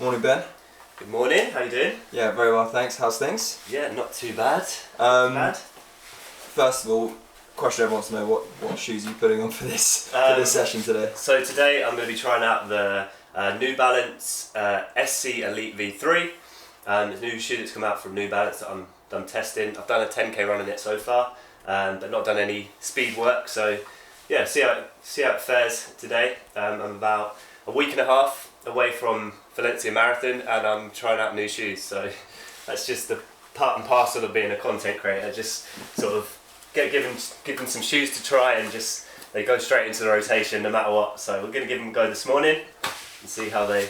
Morning, Ben. Good morning, how you doing? Yeah, very well, thanks. How's things? Yeah, not too bad. First of all, question everyone wants to know, what shoes are you putting on for this session today? So today I'm going to be trying out the New Balance SC Elite V3. It's a new shoe that's come out from New Balance that I'm testing. I've done a 10k run in it so far, but not done any speed work. So yeah, see how it fares today. I'm about a week and a half away from Valencia Marathon, and I'm trying out new shoes. So that's just the part and parcel of being a content creator. Just sort of given some shoes to try, and just they go straight into the rotation no matter what. So we're going to give them a go this morning and see how they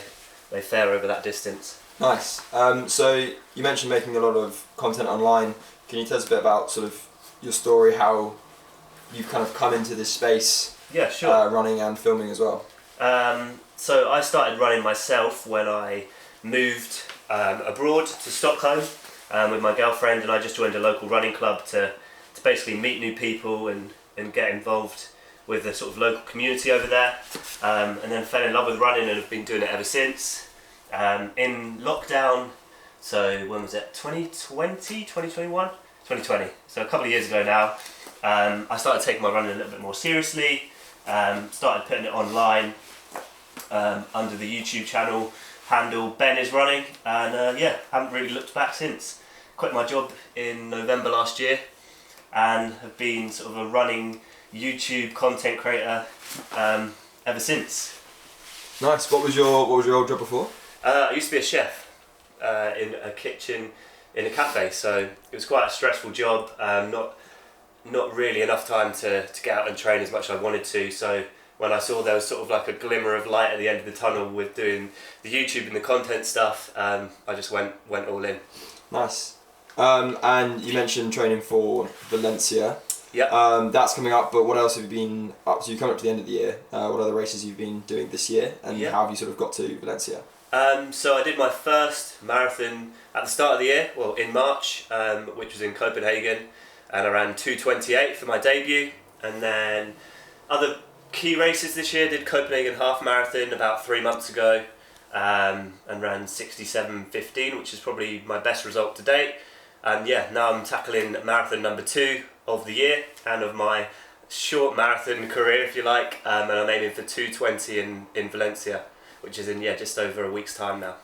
fare over that distance. Nice. So you mentioned making a lot of content online. Can you tell us a bit about sort of your story, how you've kind of come into this space? Yeah, sure. Running and filming as well. So I started running myself when I moved abroad to Stockholm with my girlfriend, and I just joined a local running club to basically meet new people and get involved with the sort of local community over there, and then fell in love with running and have been doing it ever since. In lockdown, so when was it, 2020, 2021? 2020, so a couple of years ago now, I started taking my running a little bit more seriously, started putting it online under the YouTube channel handle Ben is Running, and haven't really looked back since. Quit my job in November last year and have been sort of a running YouTube content creator ever since. Nice. What was your old job before? I used to be a chef in a kitchen in a cafe, so it was quite a stressful job. Not really enough time to get out and train as much as I wanted to. So when I saw there was sort of like a glimmer of light at the end of the tunnel with doing the YouTube and the content stuff, I just went all in. Nice. And you mentioned training for Valencia. Yeah. That's coming up, but what else have you been up to? So you're coming up to the end of the year. What other races you've been doing this year, and how have you sort of got to Valencia? So I did my first marathon at the start of the year, well in March, which was in Copenhagen, and I ran 2:28 for my debut. And then other key races this year, did Copenhagen half marathon about 3 months ago, and ran 67:15, which is probably my best result to date. And now I'm tackling marathon number 2 of the year and of my short marathon career, if you like, and I'm aiming for 2:20 in Valencia, which is in just over a week's time now.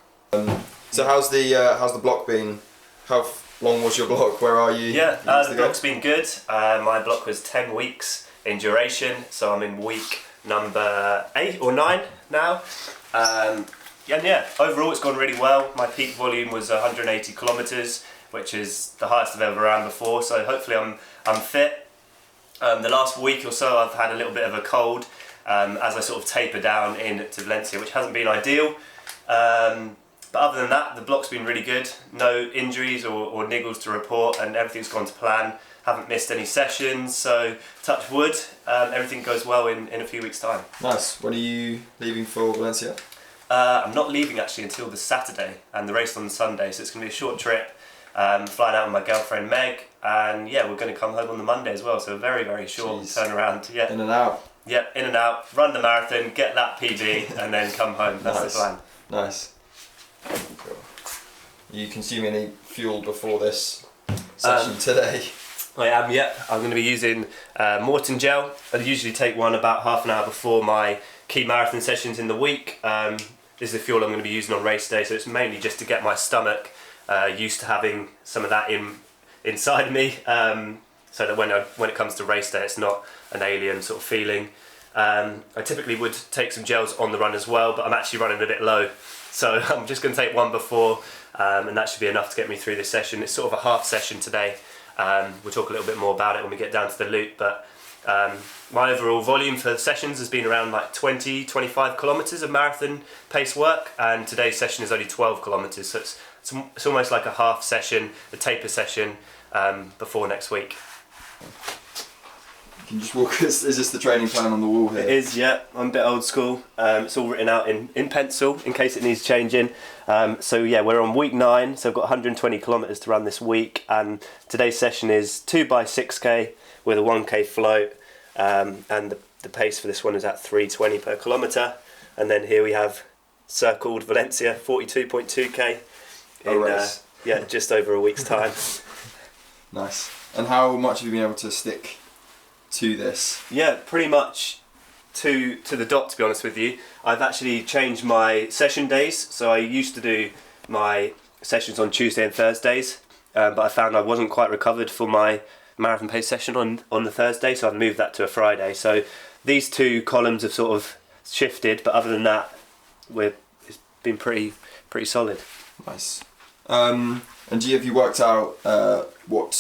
So how's the block been? How long was your block? Where are you? The block's been good. My block was 10 weeks in duration, so I'm in week number 8 or 9 now. Overall it's gone really well. My peak volume was 180 kilometers, which is the highest I've ever ran before. So hopefully I'm fit. The last week or so I've had a little bit of a cold as I sort of taper down into Valencia, which hasn't been ideal. But other than that, the block's been really good. No injuries or niggles to report, and everything's gone to plan. Haven't missed any sessions, so touch wood, everything goes well in a few weeks' time. Nice. When are you leaving for Valencia? I'm not leaving actually until the Saturday, and the race on the Sunday, so it's going to be a short trip. Flying out with my girlfriend Meg, and we're going to come home on the Monday as well, so a very, very short turnaround. Yeah. In and out. Yep, in and out, run the marathon, get that PB, and then come home. That's the plan. Nice. Cool. You consuming any fuel before this session today? I am, I'm going to be using Morton gel. I usually take one about half an hour before my key marathon sessions in the week. This is the fuel I'm going to be using on race day, so it's mainly just to get my stomach used to having some of that inside me, so that when it comes to race day it's not an alien sort of feeling. I typically would take some gels on the run as well, but I'm actually running a bit low, so I'm just going to take one before, and that should be enough to get me through this session. It's sort of a half session today. We'll talk a little bit more about it when we get down to the loop, but my overall volume for the sessions has been around like 20-25 kilometers of marathon pace work, and today's session is only 12 kilometers, so it's almost like a half session, a taper session before next week. Can you just walk us, is this the training plan on the wall here? It is, yeah. I'm a bit old school. It's all written out in pencil in case it needs changing. We're on week 9, so I've got 120 kilometres to run this week, and today's session is 2x6k with a 1k float, and the pace for this one is at 3:20 per kilometre. And then here we have circled Valencia 42.2k in race. just over a week's time. Nice. And how much have you been able to stick to this? Yeah, pretty much to the dot, to be honest with you. I've actually changed my session days. So I used to do my sessions on Tuesday and Thursdays, but I found I wasn't quite recovered for my marathon pace session on the Thursday, so I've moved that to a Friday. So these two columns have sort of shifted, but other than that, it's been pretty solid. Nice. And have you worked out what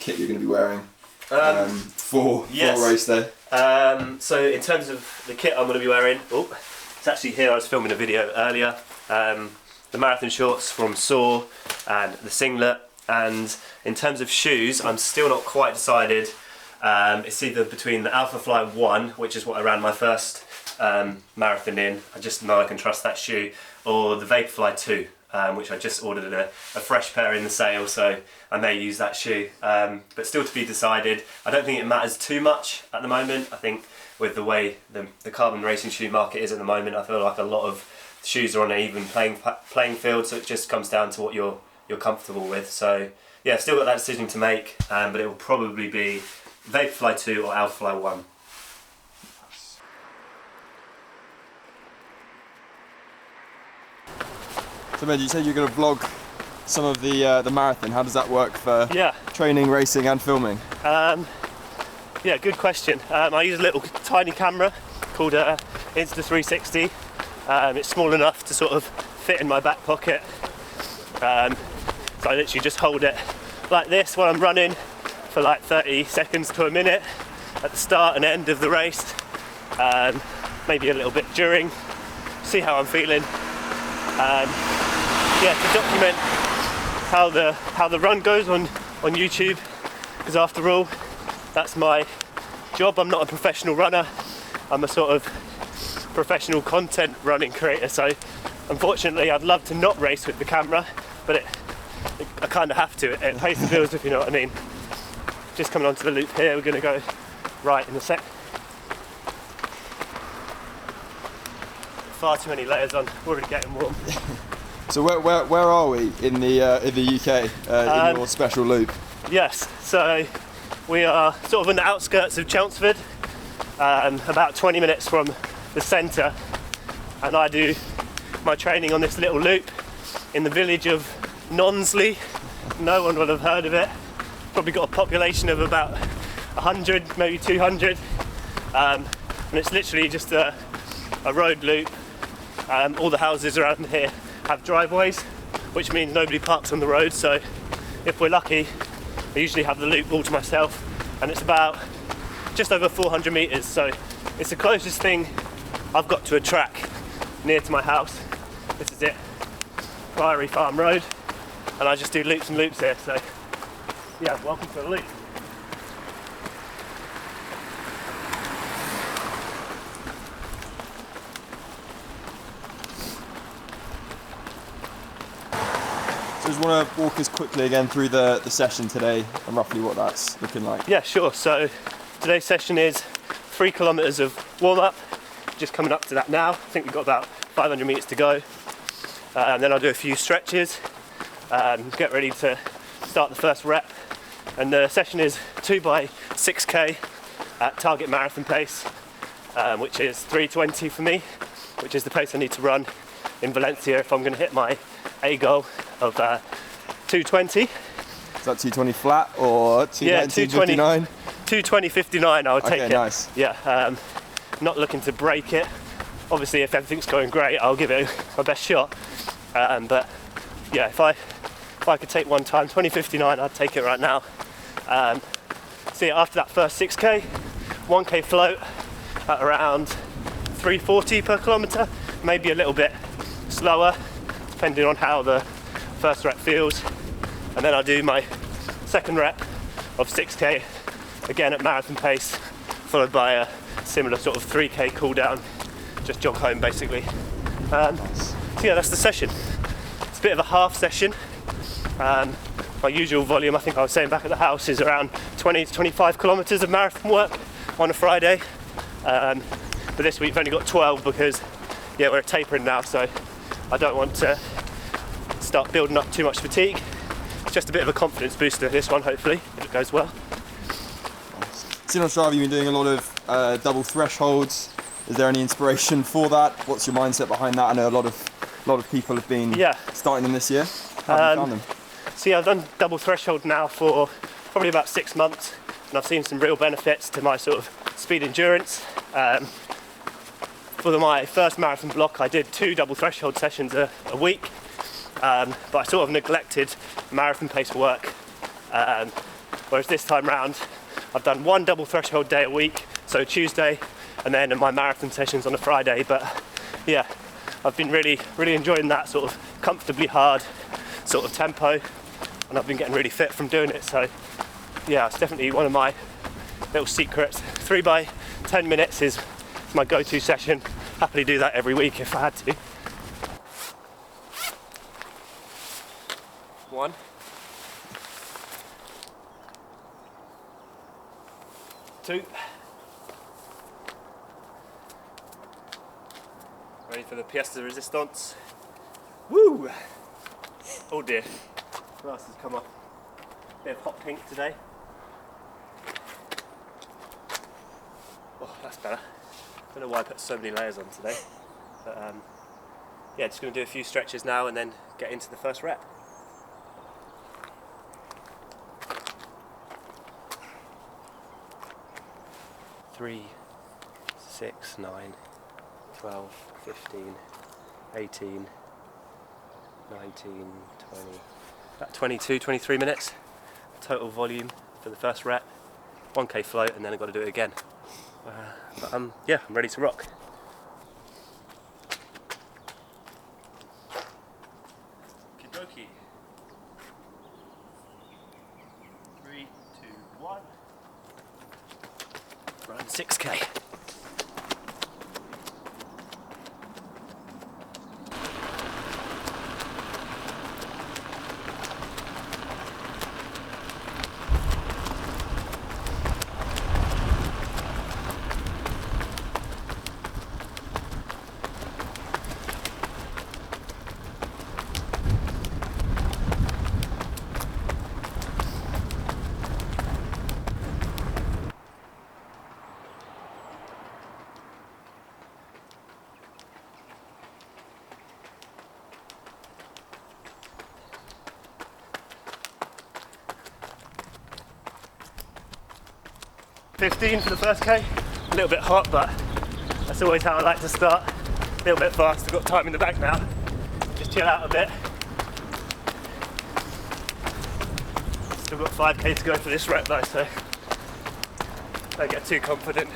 kit you're going to be wearing for race day? So in terms of the kit I'm going to be wearing, it's actually here. I was filming a video earlier. The marathon shorts from Soar and the singlet. And in terms of shoes, I'm still not quite decided. It's either between the Alpha Fly 1, which is what I ran my first marathon in. I just know I can trust that shoe, or the Vaporfly 2. Which I just ordered a fresh pair in the sale, so I may use that shoe. But still to be decided. I don't think it matters too much at the moment. I think with the way the carbon racing shoe market is at the moment, I feel like a lot of shoes are on an even playing field, so it just comes down to what you're comfortable with. So yeah, still got that decision to make, but it will probably be Vaporfly 2 or Alpha Fly 1. So Ben, you said you're going to vlog some of the marathon. How does that work for training, racing and filming? Yeah, good question. I use a little tiny camera called Insta360. It's small enough to sort of fit in my back pocket. So I literally just hold it like this while I'm running for like 30 seconds to a minute at the start and end of the race. Maybe a little bit during. See how I'm feeling. To document how the run goes on YouTube, because after all, that's my job. I'm not a professional runner. I'm a sort of professional content running creator. So unfortunately, I'd love to not race with the camera, but I kind of have to. It pays the bills, if you know what I mean. Just coming onto the loop here. We're going to go right in a sec. Far too many layers on. Already getting warm. So where are we in the UK in your special loop? Yes, so we are sort of on the outskirts of Chelmsford, about 20 minutes from the centre, and I do my training on this little loop in the village of Nonsley. No one will have heard of it. Probably got a population of about 100, maybe 200, and it's literally just a road loop. All the houses around here have driveways, which means nobody parks on the road, so if we're lucky I usually have the loop all to myself, and it's about just over 400 metres, so it's the closest thing I've got to a track near to my house. This is it, Priory Farm Road, and I just do loops and loops here, so yeah, welcome to the loop. So just want to walk us quickly again through the session today and roughly what that's looking like. Yeah, sure. So today's session is 3 kilometres of warm-up, just coming up to that now. I think we've got about 500 metres to go. And then I'll do a few stretches, get ready to start the first rep. And the session is 2 by 6k at target marathon pace, which is 3:20 for me, which is the pace I need to run in Valencia if I'm going to hit my A goal of 2:20. Is that 2:20 flat or 2:19.59? 2:20.59 I would take it. Nice. Yeah, not looking to break it. Obviously if everything's going great I'll give it my best shot. But yeah, if I could take one time, 20:59, I'd take it right now. So yeah, after that first 6k, 1k float at around 3:40 per kilometre, maybe a little bit slower depending on how the first rep feels, and then I'll do my second rep of 6k again at marathon pace, followed by a similar sort of 3k cool down, just jog home basically. So yeah, that's the session. It's a bit of a half session. My usual volume, I think I was saying back at the house, is around 20 to 25 kilometres of marathon work on a Friday, but this week I've only got 12 because yeah, we're tapering now, so I don't want to start building up too much fatigue. It's just a bit of a confidence booster, this one, hopefully, if it goes well. Seen on Strava, you've been doing a lot of double thresholds. Is there any inspiration for that? What's your mindset behind that? I know a lot of people have been starting them this year. How have you found them? So yeah, I've done double threshold now for probably about 6 months, and I've seen some real benefits to my sort of speed endurance. For my first marathon block, I did 2 double threshold sessions a week, but I sort of neglected marathon pace work. Whereas this time round, I've done 1 double threshold day a week, so Tuesday, and then my marathon sessions on a Friday. But yeah, I've been really enjoying that sort of comfortably hard sort of tempo, and I've been getting really fit from doing it. So yeah, it's definitely one of my little secrets. 3 by 10 minutes is my go-to session. Happily do that every week if I had to. 1. 2. Ready for the pièce de résistance. Woo! Oh dear, glass has come up. Bit of hot pink today. Oh, that's better. I don't know why I put so many layers on today. But yeah, just going to do a few stretches now and then get into the first rep. 3, 6, 9, 12, 15, 18, 19, 20, about 22, 23 minutes total volume for the first rep, 1k float, and then I've got to do it again. But yeah, I'm ready to rock. Kidoki. 3, 2, 1. Run 6k. $15 for the first K, a little bit hot, but that's always how I like to start. A little bit fast, I've got time in the bank now. Just chill out a bit. Still got 5k to go for this rep though, so don't get too confident.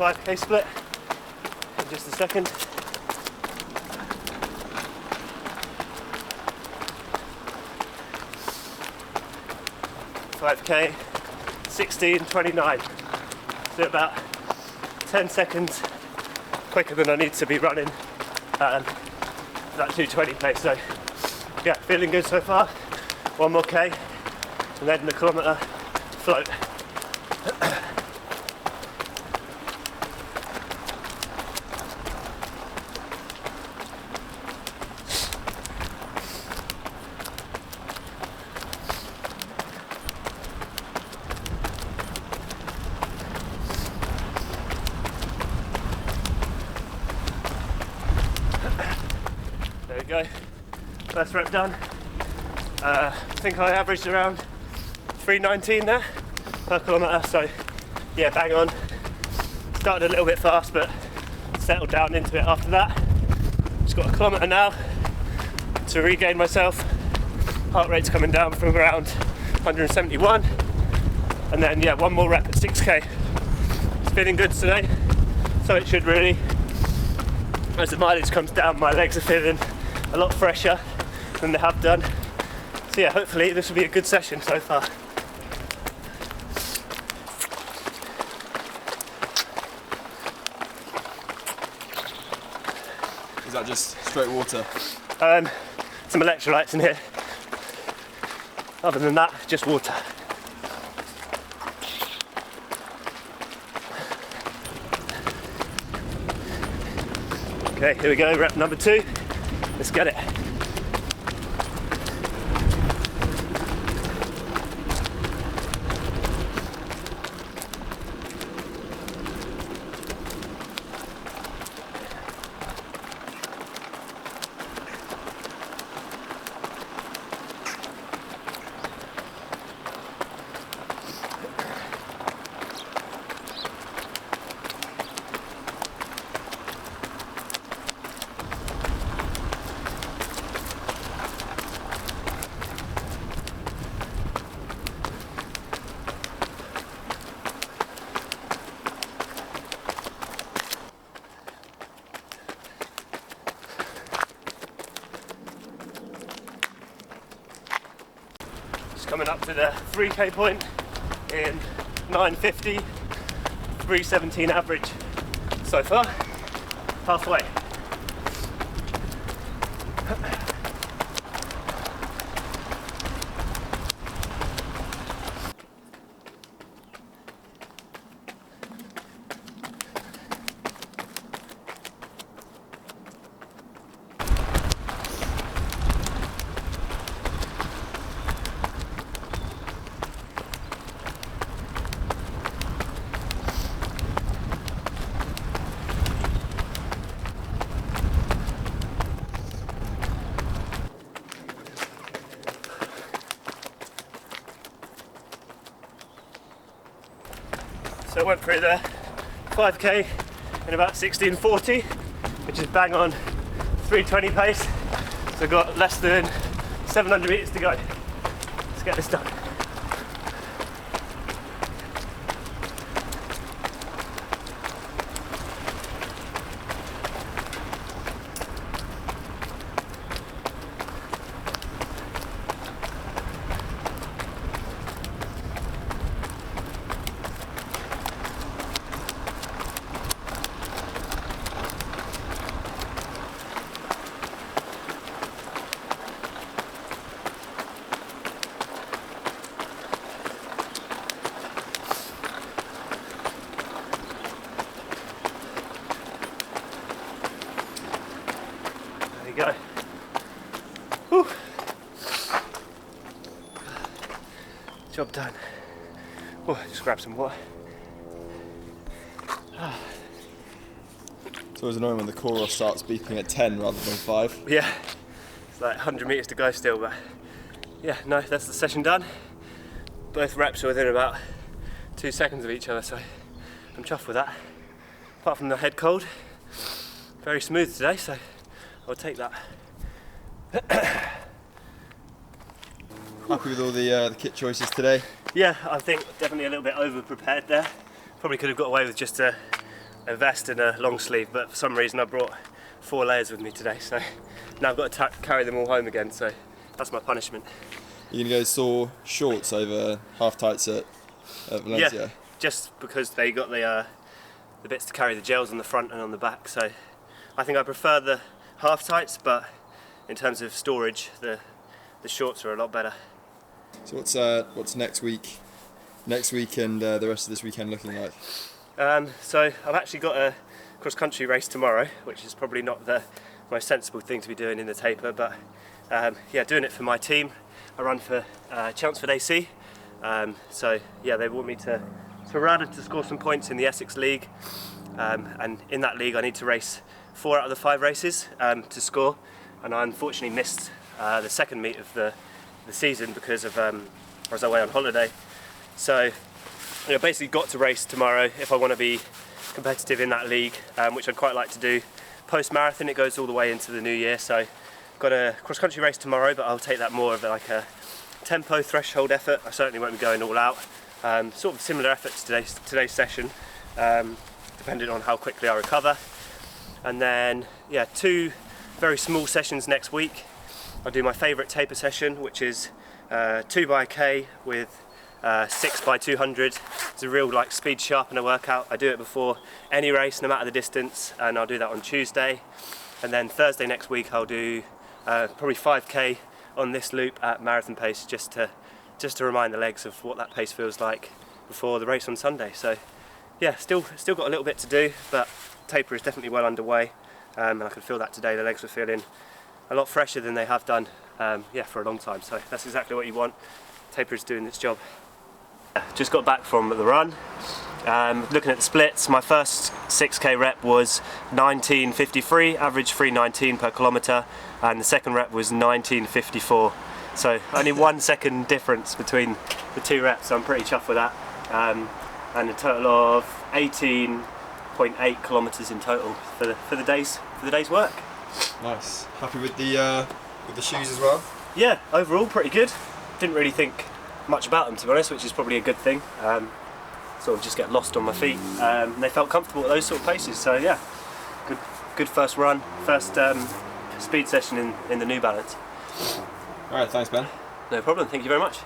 $5k split in just a second. $5k, 16:29. So about 10 seconds quicker than I need to be running that 2:20 pace. So yeah, feeling good so far. 1 more K and then the kilometre float. go. First rep done. I think I averaged around 3:19 there per kilometre, so yeah, bang on. Started a little bit fast, but settled down into it after that. Just got a kilometre now to regain myself. Heart rate's coming down from around 171, and then yeah, one more rep at 6k. It's feeling good today, so it should really. As the mileage comes down, my legs are feeling a lot fresher than they have done. So yeah, hopefully this will be a good session so far. Is that just straight water? Some electrolytes in here. Other than that, just water. Okay, here we go, rep number 2. Let's get it. Coming up to the 3k point in 9:50, 3:17 average so far, halfway. So I went through the 5k in about 16:40, which is bang on 3:20 pace. So I've got less than 700 meters to go. Let's get this done. There you go. Whew. Job done. Oh, just grab some water. It's always annoying when the core starts beeping at 10 rather than 5. Yeah, it's like 100 meters to go still, but yeah, no, that's the session done. Both reps are within about 2 seconds of each other, so I'm chuffed with that. Apart from the head cold, very smooth today, so I'll take that. Happy with all the kit choices today? Yeah, I think definitely a little bit over prepared there. Probably could have got away with just a vest and a long sleeve, but for some reason I brought 4 layers with me today, so now I've got to carry them all home again, so that's my punishment. You're going to go sore shorts over half tights at Valencia? Yeah, just because they got the bits to carry the gels on the front and on the back, so I think I prefer the half tights, but in terms of storage, the shorts are a lot better. So what's next week and the rest of this weekend looking like? So I've actually got a cross-country race tomorrow, which is probably not the most sensible thing to be doing in the taper, but yeah, doing it for my team. I run for Chelmsford AC, so yeah, they want me to Rada to score some points in the Essex League, and in that league I need to race 4 out of the 5 races to score, and I unfortunately missed the second meet of the season because of I was away on holiday. So basically got to race tomorrow if I want to be competitive in that league, which I'd quite like to do. Post-marathon it goes all the way into the new year, so got a cross-country race tomorrow, but I'll take that more of like a tempo threshold effort. I certainly won't be going all out. Sort of similar effort to today's session, depending on how quickly I recover. And then, yeah, 2 very small sessions next week. I'll do my favourite taper session, which is 2 by K with 6 by 200. It's a real like speed sharpener workout. I do it before any race, no matter the distance, and I'll do that on Tuesday. And then Thursday next week I'll do probably 5K on this loop at marathon pace, just to remind the legs of what that pace feels like before the race on Sunday. So yeah, still got a little bit to do, but taper is definitely well underway, and I could feel that today. The legs were feeling a lot fresher than they have done for a long time, so that's exactly what you want. Taper is doing its job. Just got back from the run. Looking at the splits, my first 6K rep was 19:53, average 3:19 per kilometre, and the second rep was 19:54. So only 1 second difference between the 2 reps, so I'm pretty chuffed with that. And a total of 18.8 kilometres in total for the day's work. Nice. Happy with the shoes as well? Yeah, overall pretty good. Didn't really think much about them, to be honest, which is probably a good thing. Sort of just get lost on my feet. They felt comfortable at those sort of paces, so yeah, good first run, first speed session in the New Balance. Alright, thanks Ben. No problem, thank you very much.